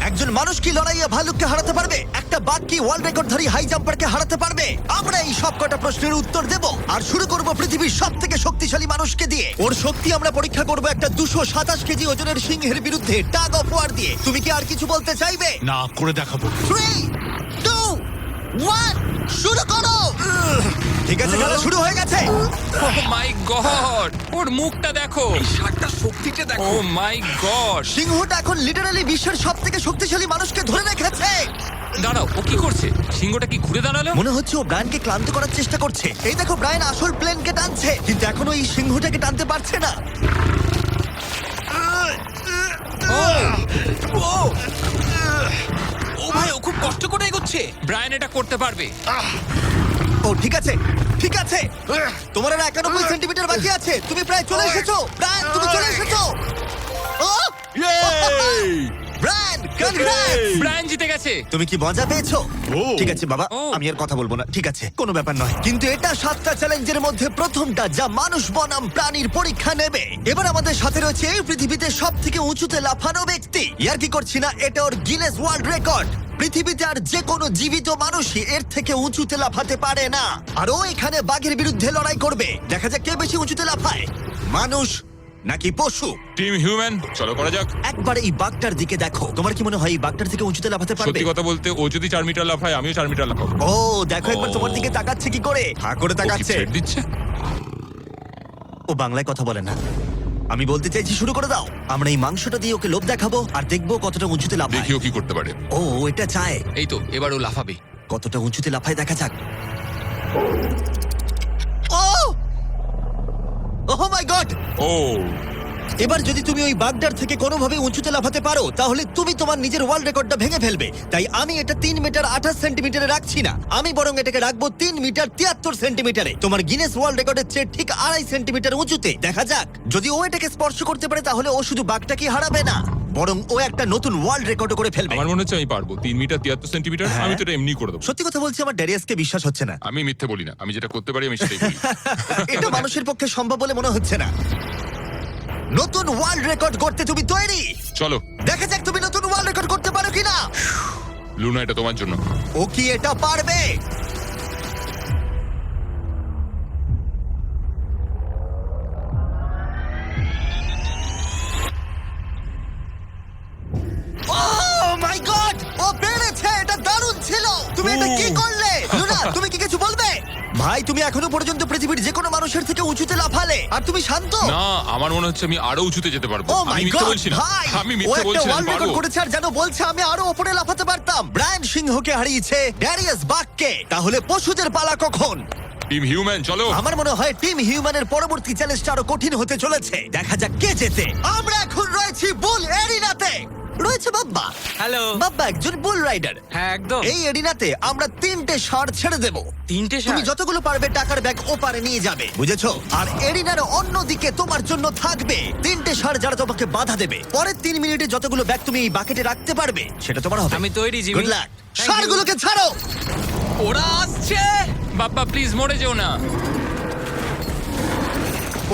একজন মানুষ কি লড়াইয়ে ভালুককে হারাতে পারবে? একটা বাঘ কি ওয়ার্ল্ড রেকর্ডধারী হাই জাম্পারকে হারাতে পারবে? আমরা এই সব কটা প্রশ্নের উত্তর দেব আর শুরু করব পৃথিবীর সবথেকে শক্তিশালী মানুষকে দিয়ে। ওর শক্তি আমরা পরীক্ষা করব একটা 227 কেজি ওজনের সিংহের বিরুদ্ধে টাগ অফ ওয়ার দিয়ে। তুমি কি আর কিছু বলতে চাইবে? না, করে দেখাবো। 3, 2, 1 শুরু করো। ঠিক আছে, খেলা শুরু হয়ে গেছে। ও মাই গড, ওর মুখটা দেখো, শার্টটা শক্তিটা ও দেখো। মাই গড। সিংহটা এখন লিটারালি বিশ্বের সবথেকে শক্তিশালী মানুষকে ধরে রেখেছে। দাঁড়াও, ও কি করছে? সিংহটা কি ঘুরে দাঁড়ালো? মনে হচ্ছে ও ব্রায়ানকে ক্লান্ত করার চেষ্টা করছে। এই দেখো, ব্রায়ান আসল প্লেনকে টানছে, কিন্তু এখনো এই সিংহটাকে টানতে পারছে না। ও ও ভাই, ও খুব কষ্ট করে এগোচ্ছে। ব্রায়ান এটা করতে পারবে। ও ঠিক আছে, ঠিক আছে। তোমার আর 91 সেন্টিমিটার বাকি আছে। তুমি প্রায় চলে এসেছো ব্রায়ান, তুমি চলে এসেছো। ও ব্রায়ান, কনগ্রেটস! ব্রায়ান জিতে গেছে। তুমি কি মজা পেয়েছো? ও। ঠিক আছে বাবা, ও। আমি আর কথা বলবো না। ঠিক আছে, কোনো ব্যাপার নয়। কিন্তু এটা 7টা চ্যালেঞ্জের মধ্যে প্রথমটা যা মানুষ বনাম প্রাণীর পরীক্ষা নেবে। এবার আমাদের সাথে রয়েছে এই পৃথিবীতে সবথেকে উঁচুতে লাফানো ব্যক্তি। ইয়ার কি করছি না, এটা ওর গিনেস ওয়ার্ল্ড রেকর্ড। পৃথিবীতে আর যে কোনো জীবিত মানুষই এর থেকে উঁচুতে লাফাতে পারে না। আর ও এখানে বাঘের বিরুদ্ধে লড়াই করবে। দেখা যাক কে বেশি উঁচুতে লাফায়, মানুষ নাকি পশু। টিম হিউম্যান, চলো করা যাক। একবার এই বাঘটার দিকে দেখো। তোমার কি মনে হয় এই বাঘটার থেকে উঁচুতে লাফাতে পারবে? সত্যি কথা বলতে, ও যদি 4 মিটার লাফায়, আমিও 4 মিটার লাফাবো। ও দেখো একবার ও। তোমার দিকে তাকাচ্ছে কি করে, হা করে ও কি তাকাচ্ছে। threat দিচ্ছে? ও বাংলায় কথা বলে না। আমি বলতে চাইছি শুরু করে দাও। আমরা এই মাংসটা দিয়ে ওকে লোভ দেখাবো আর দেখবো কতটা উঁচুতে লাফায়। দেখি ও কি করতে পারে। ও এটা চায়। এই তো, এবার ও লাফাবে। কতটা উঁচুতে লাফায় দেখা যাক। ও ওহ মাই গড! ও এবার যদি তুমি ওই বাগদার থেকে কোনোভাবে উঁচুতে লাফাতে পারো, তাহলে তুমি তোমার নিজের ওয়ার্ল্ড রেকর্ডটা ভেঙে ফেলবে। তাই আমি এটা 3 মিটার 28 সেন্টিমিটারে রাখছি না, আমি বরং এটাকে রাখবো 3 মিটার 73 সেন্টিমিটারে। তোমার গিনেস ওয়ার্ল্ড রেকর্ডের চেয়ে ঠিক 2.5 সেন্টিমিটার উঁচুতে। দেখা যাক, যদি ও এটাকে স্পর্শ করতে পারে তাহলে ও শুধু বাঘটাকে হারাবে না, বরং ও একটা নতুন ওয়ার্ল্ড রেকর্ড করে ফেলবে। আমার মনে হচ্ছে আমি পারবো। 3 মিটার 73 সেন্টিমিটার, হ্যাঁ। আমি তো এটা এমনি করে দেবো। সত্যি কথা বলছি, আমার ড্যারিয়াসকে বিশ্বাস হচ্ছে না। আমি মিথ্যে বলি না, আমি যেটা করতে পারি আমি সেটাই বলি। এটা মানুষের পক্ষে সম্ভব বলে মনে হচ্ছে না। নতুন ওয়ার্ল্ড রেকর্ড করতে তুমি তৈরি? চলো দেখা যাক তুমি নতুন ওয়ার্ল্ড রেকর্ড করতে পারো কিনা। লুনা, এটা তোমার জন্য। ও কি এটা পারবে? Oh my God! ও পেরেছে! এটা দারুণ ছিল! তুমি এটা কি করলে? লুনা, তুমি কি কিছু বলবে? ভাই, তুমি এখনো পর্যন্ত পৃথিবীর যে কোনো মানুষের থেকে উঁচুতে লাফালে আর তুমি শান্ত। না, আমার মনে হচ্ছে আমি আরো উঁচুতে যেতে পারবো। ও আমি মাই মিথ্যে গড বলছি না, ভাই! আমি ও মিথ্যে একটা বলছি না, ওয়ার্ল্ড আমি রেকর্ড পারবো। করেছে আর যেন বলছে আমি আরো উপরে লাফাতে পারতাম। ব্রায়ান সিংহকে হারিয়েছে ড্যারিয়াস বাককে। তাহলে পশুদের পালা কখন? টিম হিউম্যান, চলো। আমার মনে হয় টিম হিউম্যানের পরবর্তী চ্যালেঞ্জটা আরো কঠিন হতে চলেছে। দেখা যাক কে জেতে। আমরা এখন রয়েছি বুল এরিনাতে। রয়েছে বাব্বা। হ্যালো। বাব্বা একজন বুল রাইডার। হ্যাঁ, একদম। এই এরিনাতে আমরা 3টে ষাঁড় ছেড়ে দেব। 3টে তুমি ষাঁড়? যতগুলো পারবে টাকার ব্যাগ ওপারে নিয়ে যাবে, বুঝেছো? আর এরিনার অন্যদিকে তোমার জন্য থাকবে 3টে ষাঁড় যারা তোমাকে বাধা দেবে। পরের 3 মিনিটে যতগুলো ব্যাগ তুমি এই বাকেটে রাখতে পারবে সেটা তোমার হবে। আমি তৈরি, Jimmy. Good luck. Thank you. ষাঁড়গুলোকে ছাড়ো। ওরা আসছে। বাপ্পা প্লিজ মরে যেও না।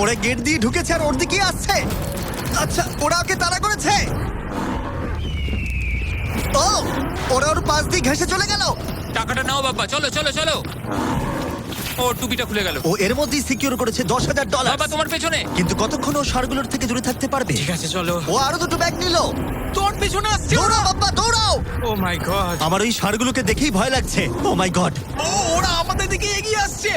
ওরা গেট দিয়ে ঢুকেছে আর ওর দিকেই আসছে। আচ্ছা, ওরা ওকে তাড়া করেছে। ও, ওরা ওর পাশ দিয়ে ঘেঁষে চলে গেল। টাকাটা নাও বাপ্পা, চলো চলো চলো। ও টুপিটা খুলে গেল। ও এর মধ্যেই সিকিউর করেছে $10,000। বাবা তোমার পেছনে। কিন্তু কতক্ষণ ও ষাঁড়গুলোর থেকে দূরে থাকতে পারবে? ঠিক আছে, চলো। ও আরো 2টো ব্যাগ নিল। তোর পিছনে আসছে। দৌড়াও বাবা, দৌড়াও। ও মাই গড। আমার ওই ষাঁড়গুলোকে দেখেই ভয় লাগছে। ও মাই গড। ও, ওরা আমাদের দিকে এগিয়ে আসছে।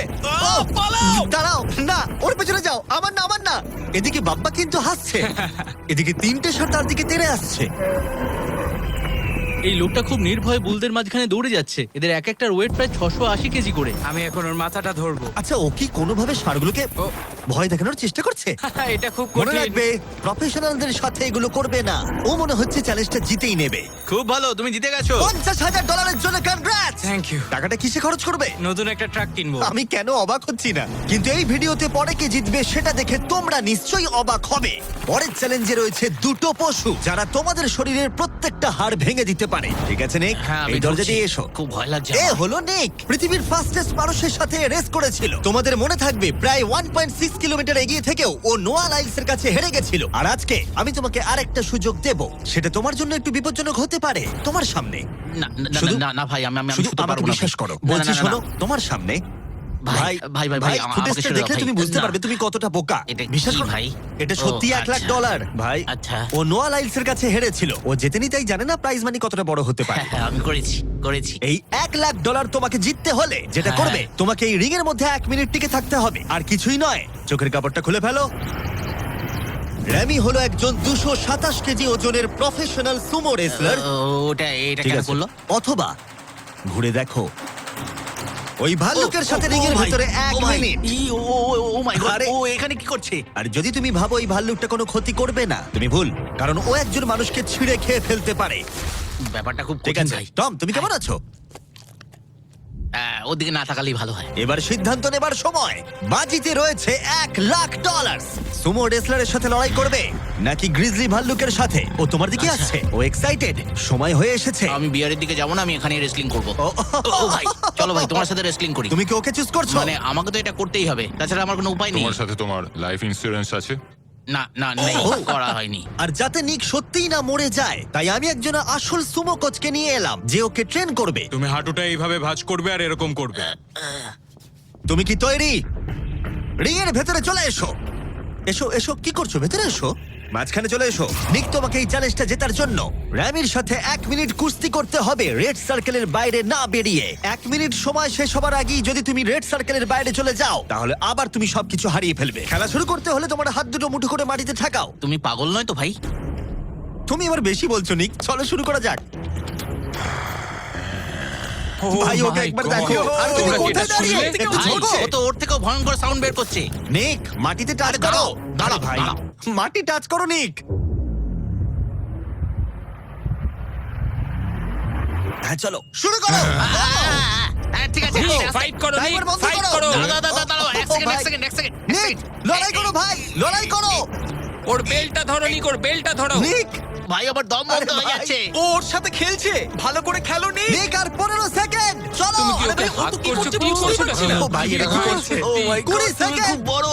পালাও। দাঁড়াও, না ওর পেছনে যাও। আমার না, আমার না। এদিকে বাব্বা কিন্তু হাসছে, এদিকে 3টে ষাঁড় তার দিকে তেড়ে আসছে। এই লোকটা খুব নির্ভয়ে বুলদের মাঝখানে দৌড়ে যাচ্ছে। এদের এক একটার ওয়েট প্রায় 680 কেজি করে। আমি এখন ওর মাথাটা ধরবো। আচ্ছা, ও কি কোনোভাবে ষাঁড়গুলোকে ও। ভয় দেখানোর চেষ্টা করছে? এটা খুব মনে কঠিন। রাখবে, প্রফেশনালদের সাথে এগুলো করবে না। ও মনে হচ্ছে চ্যালেঞ্জটা জিতেই নেবে। খুব ভালো, তুমি জিতে গেছো। $50,000 জন্য কনগ্রাটস। Thank you. টাকাটা কিসে খরচ করবে? নতুন একটা ট্রাক কিনবো। আমি কেন অবাক হচ্ছি না, কিন্তু এই ভিডিওতে পরে কে জিতবে সেটা দেখে তোমরা নিশ্চয়ই অবাক হবে। পরের চ্যালেঞ্জে রয়েছে 2টো পশু যারা তোমাদের শরীরের প্রত্যেকটা হাড় ভেঙে দিতে পারে। ঠিক আছে নিক, হ্যাঁ আমি এই দরজা ঢুকছি। দিয়ে এসো। খুব ভয় লাগছে এ আমার। হলো নিক, পৃথিবীর ফাস্টেস্ট মানুষের সাথে রেস করেছিল। তোমাদের মনে থাকবে প্রায় 1.6 কিলোমিটার এগিয়ে থেকেও ও নোয়া লাইলসের কাছে হেরে গেছিল। আর আজকে আমি তোমাকে আরেকটা সুযোগ দেব, সেটা তোমার জন্য একটু বিপজ্জনক হতে পারে। তোমার সামনে না না, শুধু- না না ভাই আমি শুধু শুতে আমাকে পারবো না বিশ্বাস করো, না, না, বলছি না, না, শোনো, না। তোমার সামনে ভাই, ভাই, আমাকে ফুটেজটা ছেড়ে দাও, দেখলে ভাই। তুমি বুঝতে না। পারবে তুমি কতটা বোকা। এটা বিশ্বাস কি করো ভাই? এটা সত্যি ও, 1 লাখ আচ্ছা। ডলার ভাই। আচ্ছা। ও নোয়া লাইলসের কাছে হেরেছিল, ও জেতেনি তাই জানে না প্রাইজ মানি কতটা বড় হতে পারে। হ্যাঁ, আমি করেছি এই 1 লাখ ডলার তোমাকে জিততে হলে যেটা হ্যাঁ। করবে, তোমাকে এই রিং এর মধ্যে 1 মিনিট টিকে থাকতে হবে, আর কিছুই নয়। চোখের কাপড়টা খুলে ফেলো। র্যামি হলো একজন 227 কেজি ওজনের প্রফেশনাল সুমো রেসলার। এটা ঠিক কেন আছে, করলো? অথবা ঘুরে দেখো ওই ভাল্লুকের সাথে রিং এর ভিতরে 1 মিনিট। ও মাই গড, আরে- ও এখানে কি করছে? আর যদি তুমি ভাবো এই ভাল্লুকটা কোনো ক্ষতি করবে না, তুমি ভুল, কারণ ও একজন মানুষকে ছিঁড়ে খেয়ে ফেলতে পারে। ব্যাপারটা খুব ঠিক কঠিন আছে ভাই। টম, তুমি কেমন আছো? ওদিকে না তাকালেই ভালো হয়। এবার সিদ্ধান্ত নেবার সময়। বাজিতে রয়েছে 1 লাখ ডলার। সুমো রেসলারের সাথে লড়াই করবে নাকি গ্রিজলি ভাল্লুকের সাথে? ও তোমার দিকে আচ্ছা। আসছে, ও এক্সাইটেড, সময় হয়ে এসেছে। আমি বিয়ারের দিকে যাবো না, আমি এখানে রেসলিং করবো। ও, ও ভাই, চলো ভাই তোমার সাথে রেসলিং করি। তুমি কি ওকে চুজ করছো? মানে আমাকে তো এটা করতেই হবে, তাছাড়া আমার কোনো উপায় নেই। তোমার সাথে তোমার লাইফ ইন্স্যুরেন্স আছে? না না নেই, ও। করা হয়নি। আর যাতে নিক সত্যিই না মরে যায়, তাই আমি একজন আসল সুমো কোচকে নিয়ে এলাম যে ওকে ট্রেন করবে। তুমি হাঁটুটা এইভাবে ভাঁজ করবে আর এরকম করবে। তুমি কি তৈরি? রিং এর ভেতরে চলে এসো। এসো এসো, কি করছো? ভেতরে এসো, মাঝখানে চলে এসো। নিক তোমাকে এই চ্যালেঞ্জটা জেতার জন্য র্যামির সাথে 1 মিনিট কুস্তি করতে হবে রেড সার্কেলের বাইরে না বেরিয়ে। 1 মিনিট সময় শেষ হবার আগেই যদি তুমি রেড সার্কেলের বাইরে চলে যাও, তাহলে আবার তুমি সবকিছু হারিয়ে ফেলবে। খেলা শুরু করতে হলে তোমার হাত দুটো মুঠো করে মাটিতে ঠাকাও। তুমি পাগল নয় তো ভাই? তুমি এবার বেশি বলছো নিক, চলো শুরু করা যাক। ভাই ওকে my একবার God! দেখো। আর তুমি তোমরা কি কোথায় এটা দাঁড়িয়ে? শুনলে? একটু ভাই, ঝোঁকো। ও তো ওর থেকেও ভয়ঙ্কর সাউন্ড বের করছে। নিক মাটিতে টাচ আরে করো। দাঁড়াও, দাঁড়াও, আরে ভাই, দাঁড়াও। মাটি টাচ করো নিক। হ্যাঁ চলো শুরু করো। ঠিক আছে, ফাইট করো নিক, Timer বন্ধ ফাইট করো। করো। দাঁড়াও, এক ও সেকেন্ড, ভাই। এক সেকেন্ড, এক সেকেন্ড। নিক লড়াই করো ভাই, লড়াই করো। ওর বেলটা ধরো নিক, ওর বেলটা ধরো। নিক ভাই আবার দম আরে বন্ধ হয়ে ভাই। যাচ্ছে। ও ওর সাথে খেলছে, ভালো করে খেলো নি। নিক আর 15 সেকেন্ড চলো। তুমি কি আরে ওকে ভাই, ও হাত তো কি করছো? করছে কি বুঝতেই করছো পারছি না? না। ও ভাই, এটা কি ভাই, করছে? সত্যি। ও মাই 20 তুমি সেকেন্ড। খুব বড়।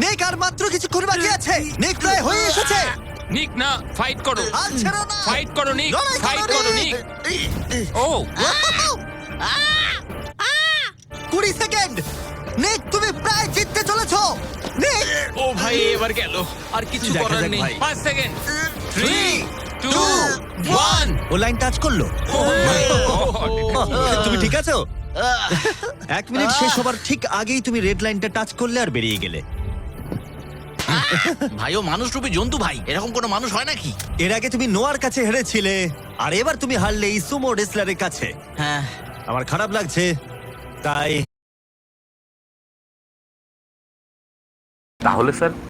নিক আর মাত্র কিছুক্ষণ বাকি আছে। নিক প্রায় হয়ে এসেছে। নিক না, ফাইট করো। আর ছেড়ো না। ফাইট করো নিক, লড়াই ফাইট করো নিক। ও 20 সেকেন্ড। নিক তুমি প্রায় জিততে চলেছো। নিক ও ভাই এবার গেল, আর কিছু দেখা করার যাক নেই। ভাই। 5 সেকেন্ড। 3 2 1 ও লাইন টাচ করলো। তুমি ঠিক আছো? 1 মিনিট শেষ হবার ঠিক আগেই তুমি রেড লাইনটা টাচ করলে আর বেরিয়ে গেলে। ভাই ও মানুষ রূপী জন্তু ভাই, এরকম কোনো মানুষ হয় নাকি? এর আগে তুমি নোয়ার কাছে হেরেছিলে, আর এবার তুমি হারলে এই সুমো রেসলারের কাছে। হ্যাঁ, আমার খারাপ লাগছে, তাই তাহলে স্যার